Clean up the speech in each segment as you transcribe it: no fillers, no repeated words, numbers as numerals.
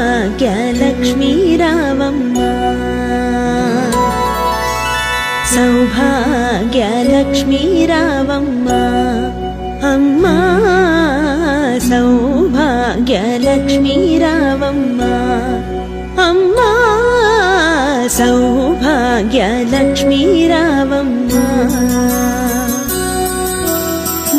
सौभाग्यलक्ष्मी रावम्मा सौभाग्यलक्ष्मी रावम्मा अम्मा सौभाग्यलक्ष्मी रावम्मा अम्मा सौभाग्यलक्ष्मी रावम्मा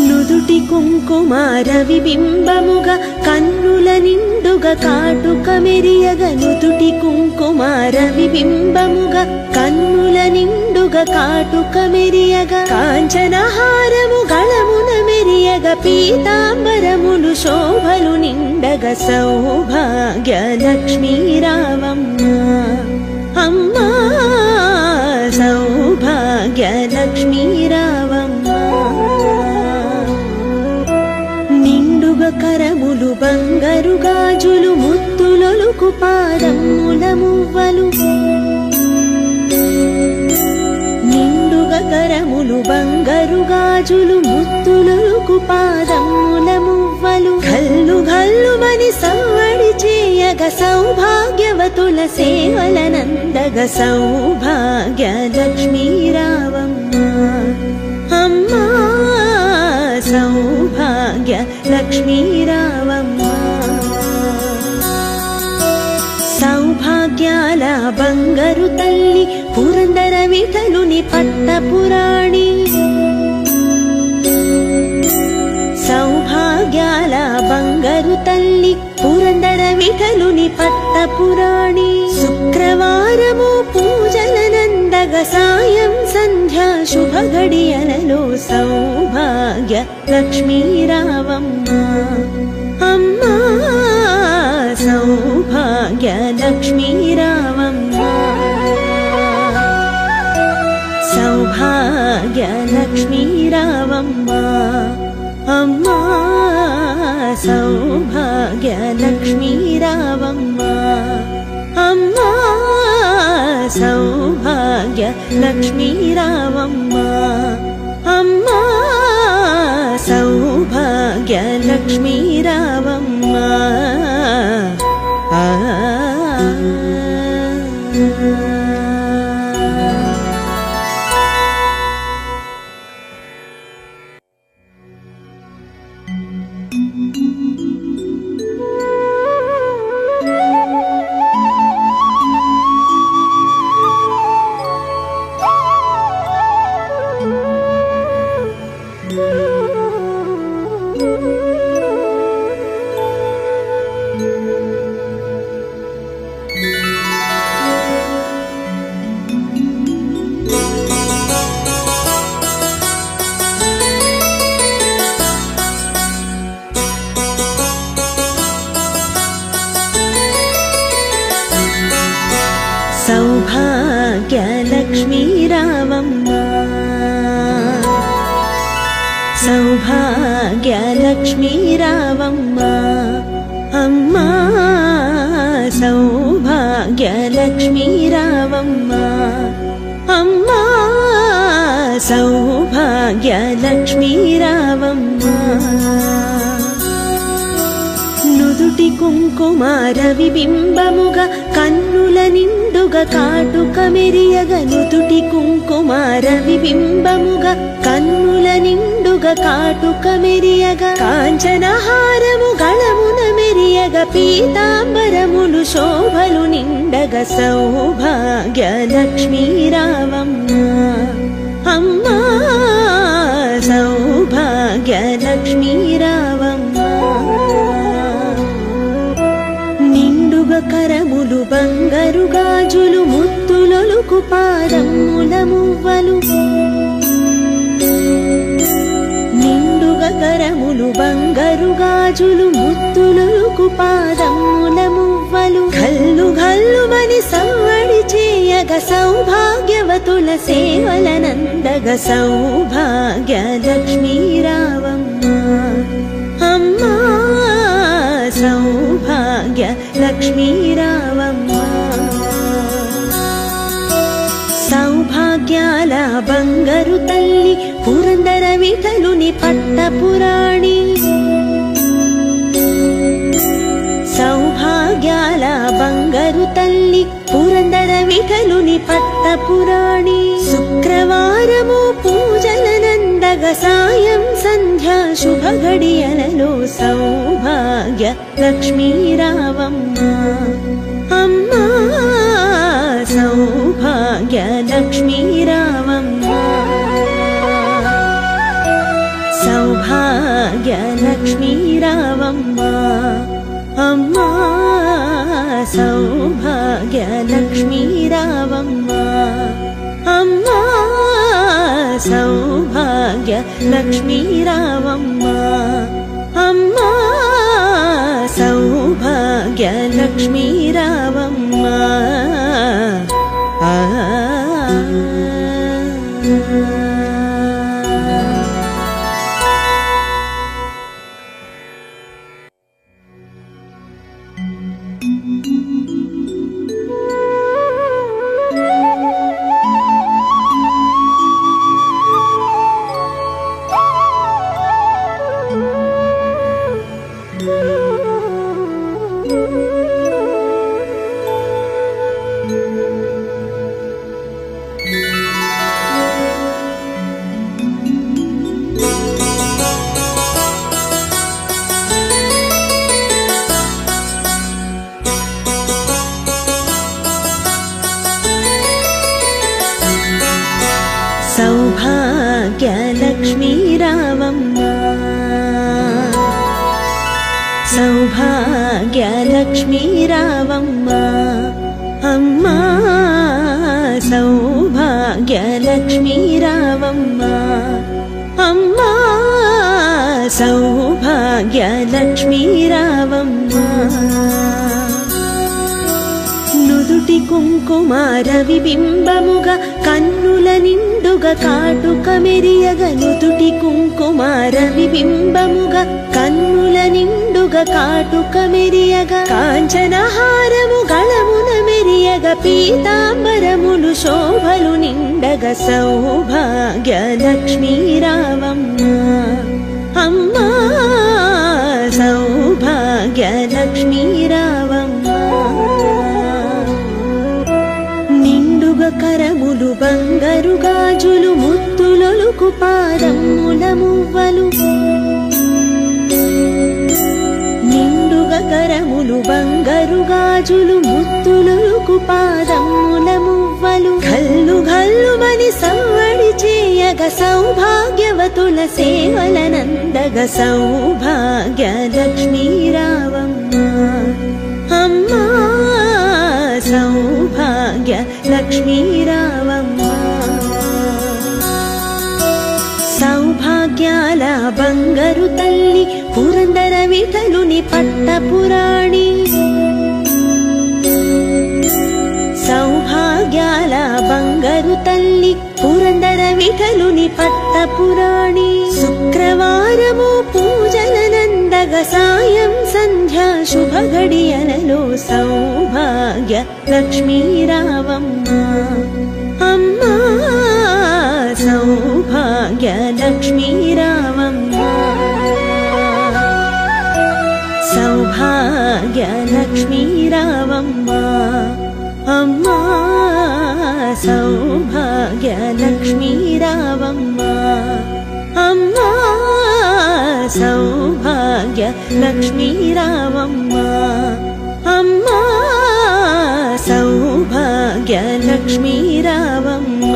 నుదుటి కుంకుమార విబింబముగ కన్నుల నిండుగ కాటుక మెరియగ నుదుటి కుంకుమార విబింబముగ కన్నుల నిండుగ కాటుక మెరియగ కాంచనహారము గళమున మెరియగ పీతాంబరములు శోభలు నిండగ సౌభాగ్యలక్ష్మీ రావమ్మ అమ్మా సౌభాగ్యలక్ష్మీ రావమ్మ కరములు బంగారు గాజులు ముత్తులొలుకు పాదముల మువ్వలు నిండుగా కరములు బంగారు గాజులు ముత్తులొలుకు పాదముల మువ్వలు గల్లు గల్లుమని సవ్వడి చేయగ సౌభాగ్యవతుల సేవలనందగ సౌభాగ్యలక్ష్మీ రావమ్మ అమ్మా సౌభాగ్యలక్ష్మీ రావమ్మ సౌభాగ్యాల బంగారు తల్లి పురందర విఠలుని పట్టపురాణి సౌభాగ్యాల బంగారు తల్లి పురందర విఠలుని పట్టపురాణి శుక్రవారము పూజలనందగ సాయం సంధ్యా శుభ గడియలలో సౌభాగ్య లక్ష్మీ రావమ్మ అమ్మా సౌభాగ్య లక్ష్మీ రావమ్మ సౌభాగ్య లక్ష్మీ రావమ్మ అమ్మా సౌభాగ్య లక్ష్మీ రావమ్మ అమ్మా సౌభాగ్య లక్ష్మీ రావమ్మ అమ్మా సౌభాగ్య లక్ష్మీ రావమ్మ సౌభాగ్యలక్ష్మీ రావమ్మ సౌభాగ్యలక్ష్మీ రావమ్మ అమ్మా సౌభాగ్యలక్ష్మీ రావమ్మ అమ్మా సౌభాగ్యలక్ష్మీ రావమ్మ నుదుటి కుంకుమార విబింబముగ కన్నుల నిండుగ కాటుక మెరియగ నుదుటి కుంకుమార విబింబముగ కన్నుల నిండుగ కాటుక మెరియగ కాంచనహారము గళమున మెరియగ పీతాంబరములు శోభలు నిండగ సౌభాగ్యలక్ష్మీ రావమ్మ అమ్మా సౌభాగ్యలక్ష్మీ రావమ్మ కరములు బంగారు గాజులు ముత్తులొలుకు పాదముల మువ్వలు నిండుగా కరములు బంగారు గాజులు ముత్తులొలుకు పాదముల మువ్వలు గల్లు గల్లుమని సవ్వడి చేయ చేయగ సౌభాగ్యవతుల సేవలనందగ సౌభాగ్య లక్ష్మీ రావమ్మ అమ్మా సౌభాగ్య లక్ష్మీ రావమ్మ సౌభాగ్యాల బంగారు తల్లి పురందర విఠలుని పట్టపురాణి సౌభాగ్యాల బంగారు తల్లి పురందర విఠలుని పట్టపురాణి శుక్రవారము పూజలనందగ సాయం సంధ్యా శుభ గడియలలో సౌభాగ్య లక్ష్మీ రావమ్మ అమ్మా సౌభాగ్య లక్ష్మీ రావమ్మ సౌభాగ్య లక్ష్మీ రావమ్మ అమ్మా సౌభాగ్య లక్ష్మీ రావమ్మ అమ్మా సౌభాగ్య లక్ష్మీ రావమ్మ అమ్మా సౌభాగ్య లక్ష్మీ రావమ్మ సౌభాగ్య లక్ష్మీ రావమ్మ సౌభాగ్య లక్ష్మీ రావమ్మ అమ్మా సౌభాగ్య లక్ష్మీ రావమ్మ అమ్మా సౌభాగ్య లక్ష్మీ రావమ్మ నుదుటి కుంకుమార విబింబముగా కన్నుల నిండుగా కాటుక మెరియగ నుదుటి కుంకుమార విబింబముగా కన్నుల నిండుగా కాటుక మెరియగ కాంచనహారము గళమున మెరియగ పీతాంబరములు శోభలు నిండగ సౌభాగ్య లక్ష్మీ రావమ్మ అమ్మా సౌభాగ్య లక్ష్మీ రావమ్మ కరములు బంగారు గాజులు ముత్తులొలుకు పాదముల మువ్వలు నిండుగా కరములు బంగారు గాజులు ముత్తులొలుకు పాదముల మువ్వలు గల్లు గల్లుమని సవ్వడి చేయగ సౌభాగ్యవతుల సేవలనందగ సౌభాగ్య లక్ష్మీ రావమ్మ అమ్మా సౌభాగ్య లక్ష్మీ రావమ్మ సౌభాగ్యాల బంగారు తల్లి పురందర విఠలుని పట్టపురాణి సౌభాగ్యాల బంగారు తల్లి పురందర విఠలుని పట్టపురాణి శుక్రవారము పూజలనందగ సాయం సంధ్యా శుభ గడియలలో సౌభాగ్య లక్ష్మీ రావమ్మ అమ్మా సౌభాగ్య లక్ష్మీ రావమ్మ సౌభాగ్య లక్ష్మీ రావమ్మ అమ్మా సౌభాగ్య లక్ష్మీ రావమ్మ అమ్మా సౌభాగ్య లక్ష్మీ రావమ్మ అమ్మా సౌభాగ్య లక్ష్మీ రావమ్మ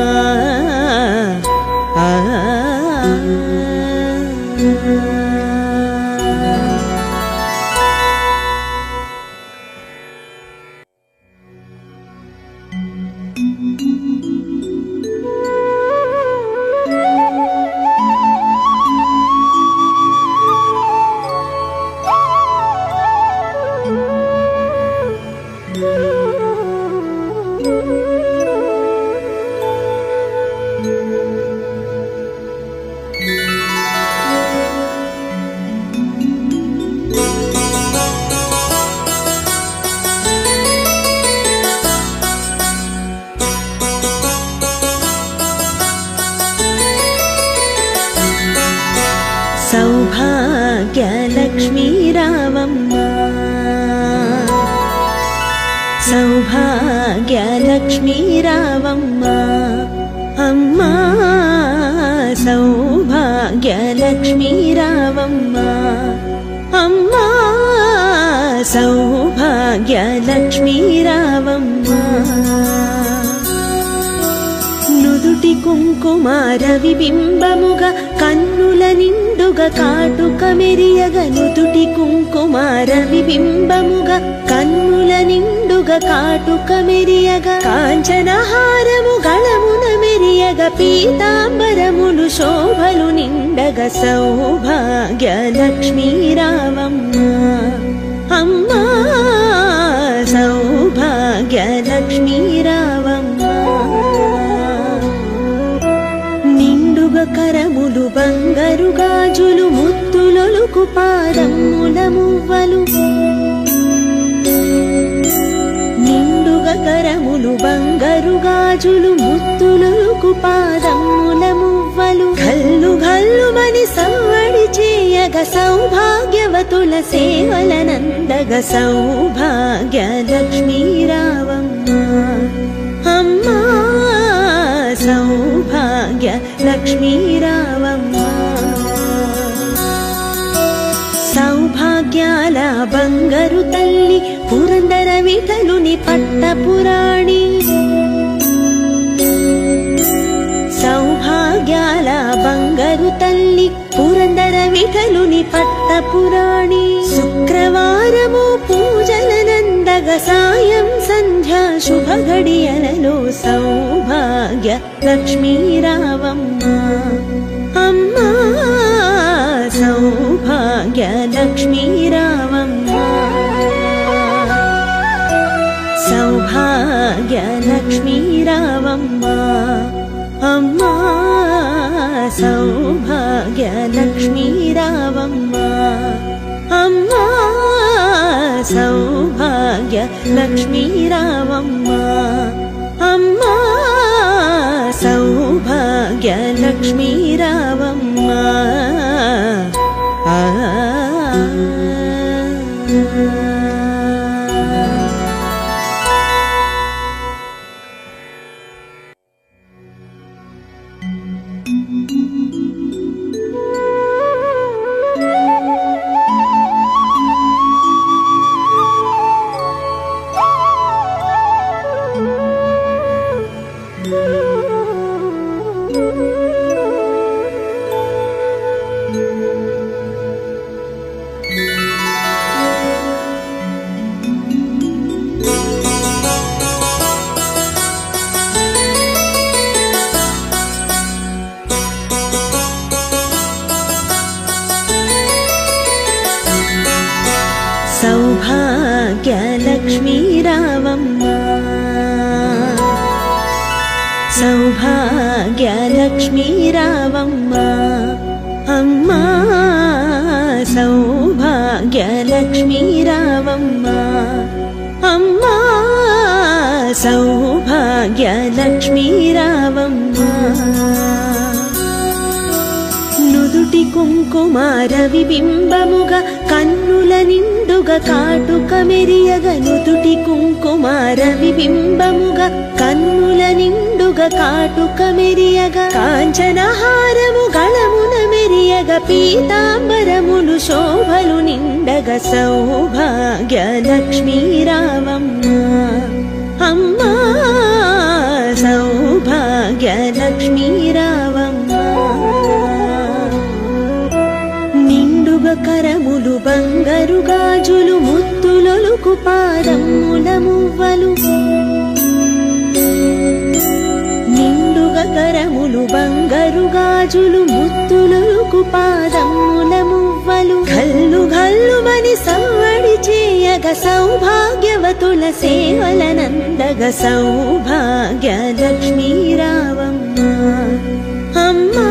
భాగ్యలక్ష్మీ రావమ్మా అమ్మా సౌభాగ్యలక్ష్మీ రావమ్మా అమ్మా సౌభాగ్యలక్ష్మీ రావమ్మా నుదుటి కుంకుమార విబింబముగా కన్నుల నిండుగా కాటుక మెరియగ నుదుటి కుంకుమార విబింబముగా కన్నుల నిండుగా కాటుక మెరియగ కాంచనహారము గళమున మెరియగ పీతాంబరములు శోభలు నిండగ సౌభాగ్యలక్ష్మీ రావమ్మా అమ్మా సౌభాగ్యలక్ష్మీ రావమ్మా కరములు బంగారు గాజులు ముత్తులొలుకు పాదముల మువ్వలు నిండుగా కరములు బంగారు గాజులు ముత్తులొలుకు పాదముల మువ్వలు గల్లు గల్లుమని సవ్వడి చేయగ సౌభాగ్యవతుల సేవలనందగ సౌభాగ్యలక్ష్మీ రావమ్మా అమ్మా సౌభాగ్యలక్ష్మీ రావమ్మా సౌభాగ్యాల బంగారు తల్లి పురందర విఠలుని పట్టపురాణి సౌభాగ్యాల బంగారు తల్లి పురందర విఠలుని పట్టపురాణి శుక్రవారము పూజలనందగ సాయం సంధ్యా శుభ గడియలలో సౌభాగ్యలక్ష్మీ రావమ్మా అమ్మా సౌభాగ్యలక్ష్మీ రావమ్మా సౌభాగ్యలక్ష్మీ రావమ్మా అమ్మా సౌభాగ్యలక్ష్మీ రావమ్మా అమ్మా సౌభాగ్యలక్ష్మీ రావమ్మా అమ్మా సౌభాగ్యలక్ష్మీ రావమ్మా సౌభాగ్యలక్ష్మీ రావమ్మా సౌభాగ్యలక్ష్మీ రావమ్మా అమ్మా సౌభాగ్యలక్ష్మీ రావమ్మా అమ్మా సౌభాగ్యలక్ష్మీ రావమ్మా నుదుటి కుంకుమార విబింబముగా కన్నుల నిండుగా కాటుక మెరియగ నుదుటి కుంకుమార విబింబముగా కన్నుల నిండుగా కాటుక మెరియగ కాంచనహారము గళమున మెరియగ పీతాంబరములు శోభలు నిండగ సౌభాగ్యలక్ష్మీ రావమ్మా అమ్మా సౌభాగ్యలక్ష్మీ రావమ్మా కరములు బంగారు గాజులు ముత్తులొలుకు పాదముల మువ్వలు నిండుగా కరములు బంగారు గాజులు ముత్తులొలుకు పాదముల మువ్వలు గల్లు గల్లుమని సవ్వడి చేయగ సౌభాగ్యవతుల సేవలనందగ సౌభాగ్యలక్ష్మీ రావమ్మా అమ్మా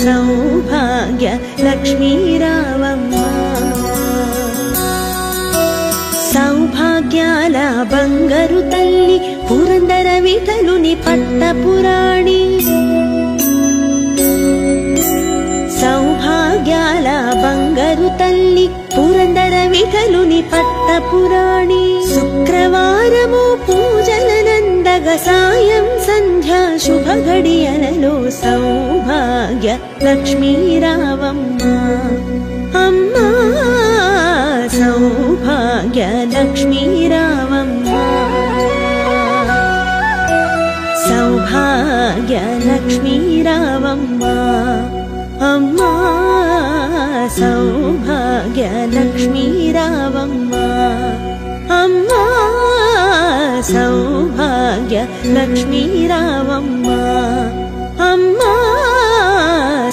సౌభాగ్యలక్ష్మీ రావమ్మా సౌభాగ్యాల బంగారు తల్లి పురందర విఠలుని పట్టపురాణి సౌభాగ్యాల బంగారు తల్లి పురందర విఠలుని పట్టపురాణి శుక్రవారము పూజల సాయం సంధ్యా శుభ ఘడియలలో సౌభాగ్య లక్ష్మీ రావమ్మ అమ్మా సౌభాగ్య లక్ష్మీ రావమ్మ సౌభాగ్య లక్ష్మీ రావమ్మ అమ్మా సౌభాగ్య లక్ష్మీ రావమ్మ అమ్మా సౌభాగ్య లక్ష్మీ రావమ్మ అమ్మా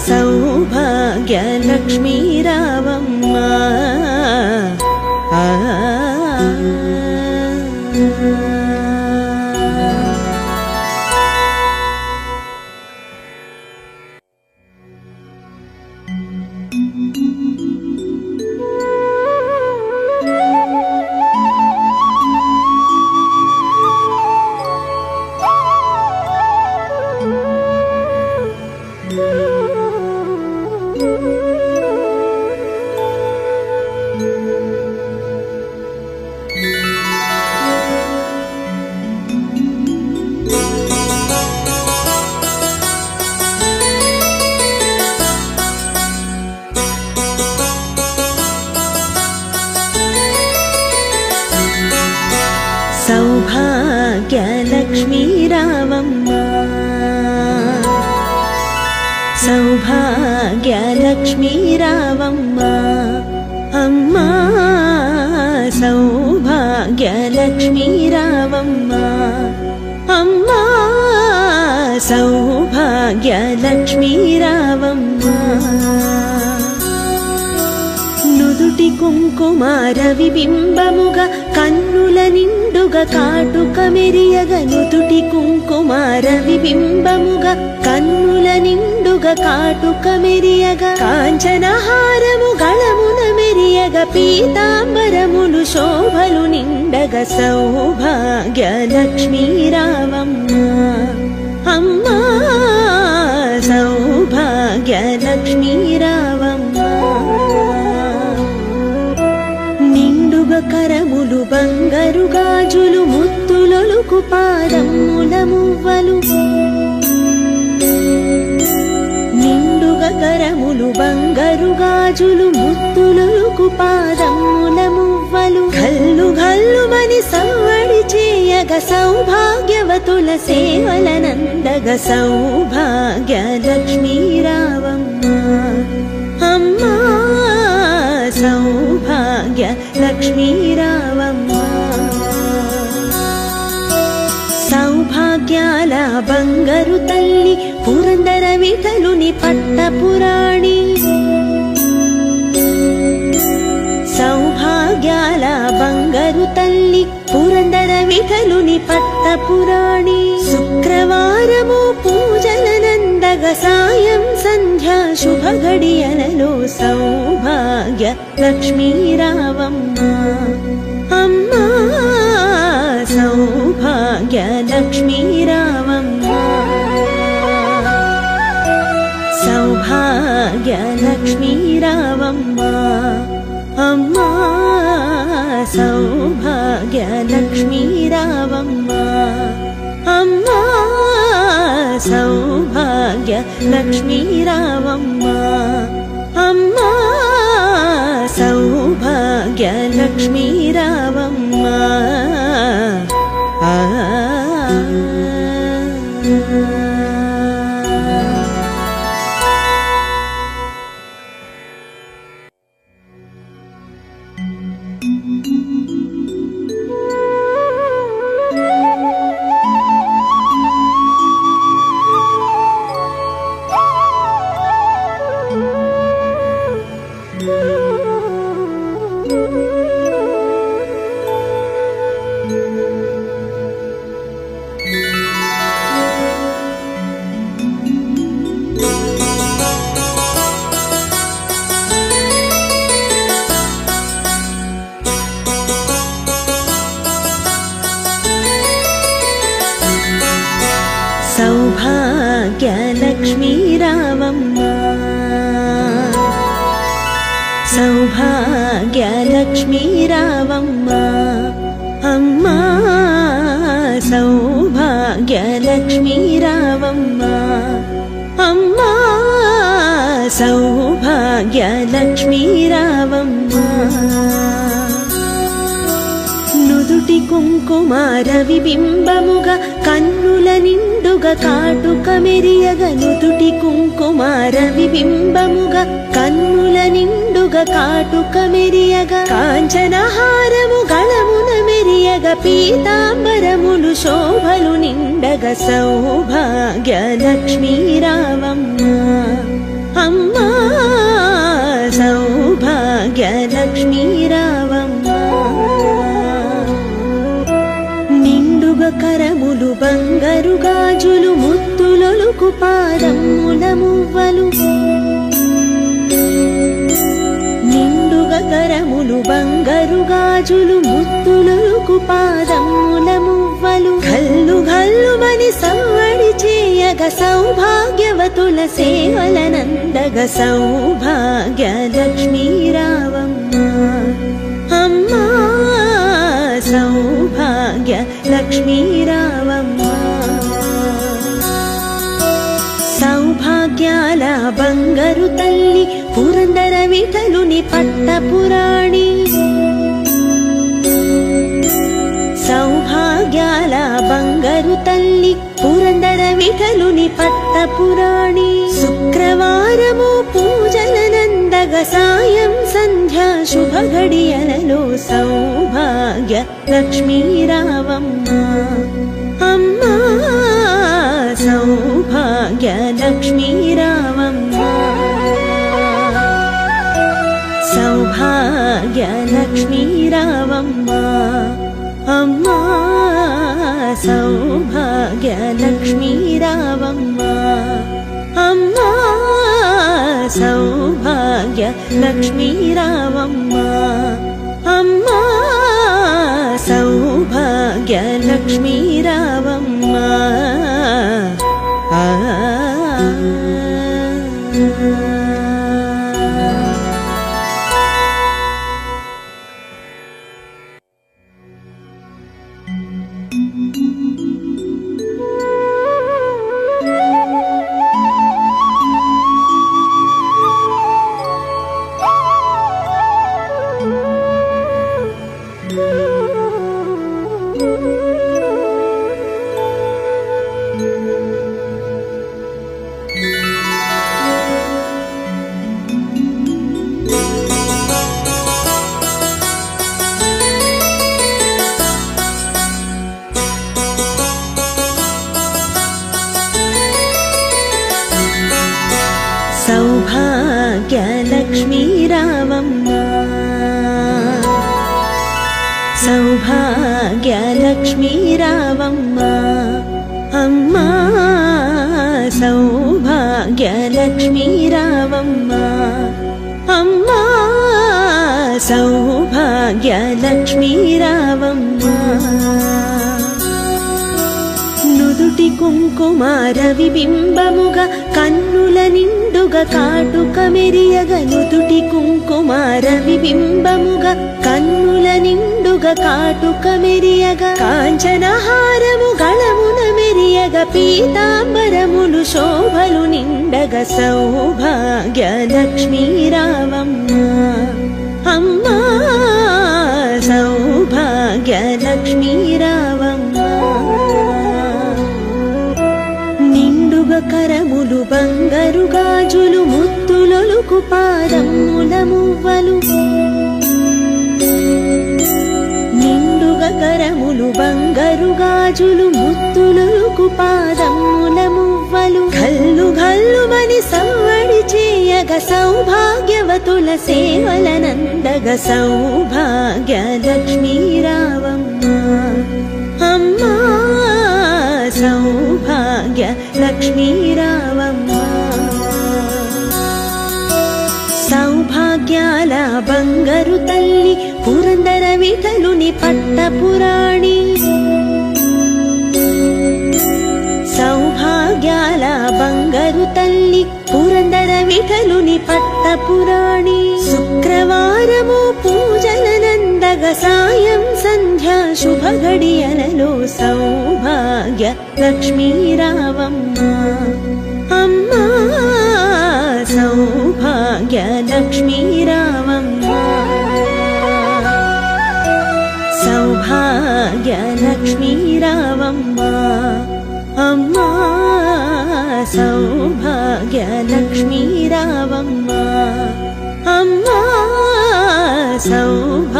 సౌభాగ్య లక్ష్మీ రావమ్మ సౌభాగ్య లక్ష్మీ రావమ్మ సౌభాగ్య లక్ష్మీ రావమ్మ అమ్మా సౌభాగ్య లక్ష్మీ రావమ్మ అమ్మా సౌభాగ్య లక్ష్మీ రావమ్మ నుదుటి కుంకుమార విబింబముగా కన్నుల నిండుగా కాటుక మెరియగ నుదుటి కుంకుమార విబింబముగా కన్నుల నిండుగా కాటుక మెరియగ కాంచనహారము గళమున మెరియగ పీతాంబరములు శోభలు నిండగ సౌభాగ్య లక్ష్మీ రావమ్మ అమ్మా సౌభాగ్య లక్ష్మీ రావమ్మ కరములు బంగారు గాజులు ముత్తులొలుకు పాదముల మువ్వలు నిండుగా కరములు బంగారు గాజులు ముత్తులొలుకు పాదముల మువ్వలు గల్లు గల్లుమని సవ్వడి చేయగ సౌభాగ్యవతుల సేవలనందగ సౌభాగ్య లక్ష్మీ రావమ్మ అమ్మా సౌభాగ్య లక్ష్మీ రావమ్మ సౌభాగ్యాల బంగారు తల్లి పురందర విఠలుని పట్టపురాణి సౌభాగ్యాల బంగారు తల్లి పురందర విఠలుని పట్టపురాణి శుక్రవారము పూజలనందగ సాయం సంధ్యా శుభ ఘడియలలో సౌభాగ్య లక్ష్మీ రావమ్మ అమ్మా సౌభాగ్య లక్ష్మీ రావమ్మ సౌభాగ్య లక్ష్మీ రావమ్మ అమ్మా సౌభాగ్య లక్ష్మీ రావమ్మ అమ్మా సౌభాగ్య లక్ష్మీ రావమ్మ అమ్మా సౌభాగ్య లక్ష్మీ రావమ్మ సౌభాగ్య లక్ష్మీ రావమ్మ సౌభాగ్య లక్ష్మీ రావమ్మ అమ్మా సౌభాగ్య సౌభాగ్య లక్ష్మీ రావమ్మ నుదుటి కుంకుమ రవిబింబముగా కన్నుల నిండుగా కాటుక మెరియగ నుదుటి కుంకుమ రవిబింబముగా కన్నుల నిండుగా కాటుక మెరియగ కాంచనహారము గళమున మెరియగ పీతాంబరములు శోభలు నిండగ సౌభాగ్య లక్ష్మీ రావమ్మ అమ్మా సౌభాగ్య లక్ష్మీ రావమ్మ నిండుగా కరములు బంగారు గాజులు ముత్తులొలుకు పాదముల మువ్వలు నిండుగా కరములు బంగారు గాజులు ముత్తులొలుకు పాదముల మువ్వలు గల్లు గల్లుమని సవ్వడి చేయగ సౌభాగ్యవతుల సేవలనందగ సౌభాగ్య లక్ష్మీ రావమ్మ అమ్మా సౌభాగ్య లక్ష్మీ రావమ్మ సౌభాగ్యాల బంగారు తల్లి పురందర విఠలుని పట్టపురాణి సౌభాగ్యాల బంగారు తల్లి పురందర విఠలుని పట్టపురాణి శుక్రవారము పూజలనందగ సాయం సంధ్యా శుభ ఘడియలలో సౌభాగ్య లక్ష్మీ రావమ్మ అమ్మా సౌభాగ్య లక్ష్మీ రావమ్మ సౌభాగ్య లక్ష్మీ రావమ్మ అమ్మా సౌభాగ్య లక్ష్మీ రావమ్మ అమ్మా సౌభాగ్య లక్ష్మీ రావమ్మ అమ్మా సౌభాగ్య లక్ష్మీ రావమ్మ సౌభాగ్య లక్ష్మీ రావమ్మ సౌభాగ్య లక్ష్మీ రావమ్మ అమ్మా సౌభాగ్య లక్ష్మీ రావమ్మ అమ్మా సౌభాగ్య లక్ష్మీ రావమ్మ నుదుటి కుంకుమ రవిబింబముగా కన్నుల నిండుగా కాటుక మెరియగ నుదుటి కుంకుమ రవిబింబముగా కన్నుల నిండుగా కాటుక మెరియగ కాంచనహారము గళమున మెరియగ పీతాంబరములు శోభలు నిండగ సౌభాగ్య లక్ష్మీ రావమ్మ అమ్మా సౌభాగ్య లక్ష్మీ రావమ్మ కరములు బంగారు గాజులు ముత్తులొలుకు పాదముల మువ్వలు నిండుగా కరములు బంగారు గాజులు ముత్తులొలుకు పాదముల మువ్వలు గల్లు గల్లుమని సవ్వడి చేయగ సౌభాగ్యవతుల సేవలనందగ సౌభాగ్య లక్ష్మీ రావమ్మ అమ్మా సౌభాగ్య లక్ష్మీ రావమ్మ సౌభాగ్యాల బంగారు తల్లి పురందర విఠలుని పట్టపురాణి సౌభాగ్యాల బంగారు తల్లి పురందర విఠలుని పట్టపురాణి శుక్రవారము పూజలనందగ సాయం సంధ్యా శుభ ఘడియలలో సౌభాగ్య లక్ష్మీ రావమ్మ అమ్మా సౌభాగ్య సౌభాగ్యలక్ష్మీ రావమ్మ అమ్మా సౌభాగ్యలక్ష్మీ రావమ్మ అమ్మా సౌభాగ్యలక్ష్మీ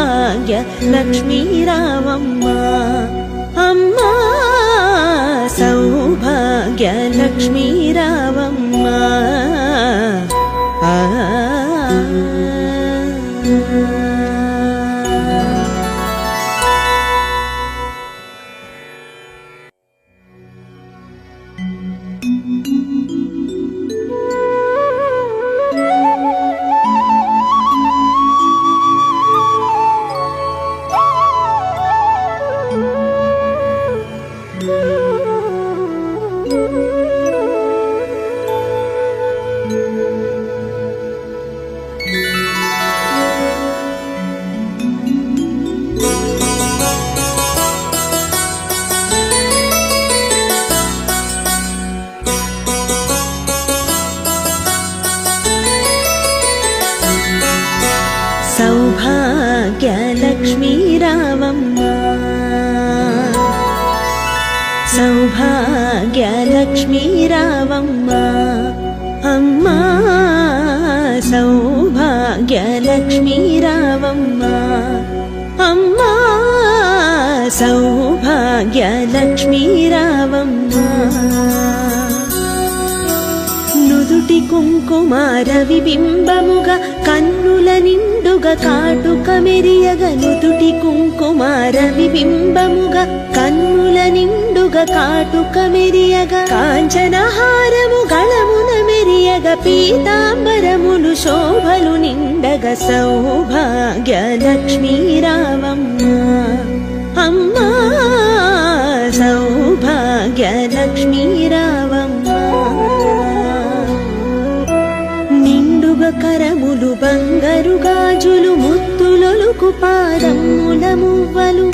రావమ్మ అమ్మా సౌభాగ్యలక్ష్మీ రావమ్మ సౌభాగ్యలక్ష్మీ రావమ్మ సౌభాగ్యలక్ష్మీ రావమ్మ అమ్మా సౌభాగ్యలక్ష్మీ రావమ్మ అమ్మా సౌభాగ్యలక్ష్మీ రావమ్మ నుదుటి కుంకుమార విబింబముగా కన్నుల నిండుగా కాటుక మెరియగ నుదుటి కుంకుమార విబింబముగా కన్నుల నిండుగా కాటుక మెరియగ కాంచనహారము గళమున మెరియగ పీతాంబరములు శోభలు నిండగ సౌభాగ్యలక్ష్మీ రావమ్మ అమ్మా సౌభాగ్యలక్ష్మీ రావమ్మ కరములు బంగారు గాజులు ముత్తులొలుకు పాదముల మువ్వలు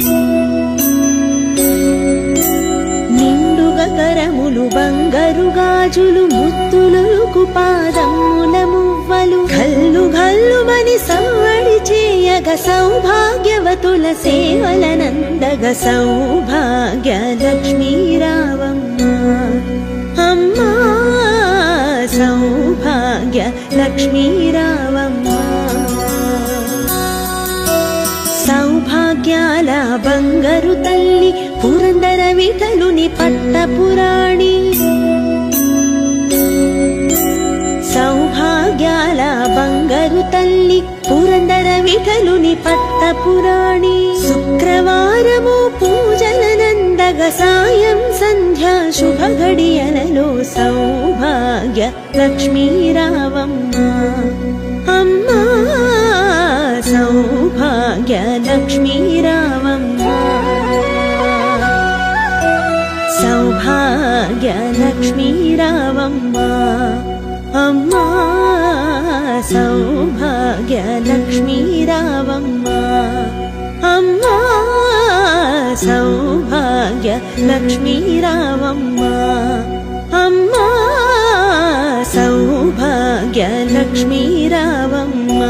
నిండుగా కరములు బంగారు గాజులు ముత్తులొలుకు పాదముల మువ్వలు గల్లు గల్లుమని సవ్వడి చేయగ సౌభాగ్యవతుల సేవలనందగ సౌభాగ్యలక్ష్మీ రావమ్మ అమ్మా సౌభాగ్యలక్ష్మీ రావమ్మ సౌభాగ్యాల బంగారు తల్లి పురందర విఠలుని పట్టపురాణి సౌభాగ్యాల బంగారు తల్లి పురందర విఠలుని పట్టపురాణి శుక్రవారము పూజలనందగ సాయం సంధ్యా శుభ గడియలలో సౌభాగ్యలక్ష్మీ రావమ్మ అమ్మా సౌభాగ్యలక్ష్మీ రావమ్మ సౌభాగ్యలక్ష్మీ రావమ్మ అమ్మా సౌభాగ్యలక్ష్మీ రావమ్మ అమ్మా సౌభాగ్యలక్ష్మీ రావమ్మ అమ్మా సౌభాగ్యలక్ష్మీ రావమ్మ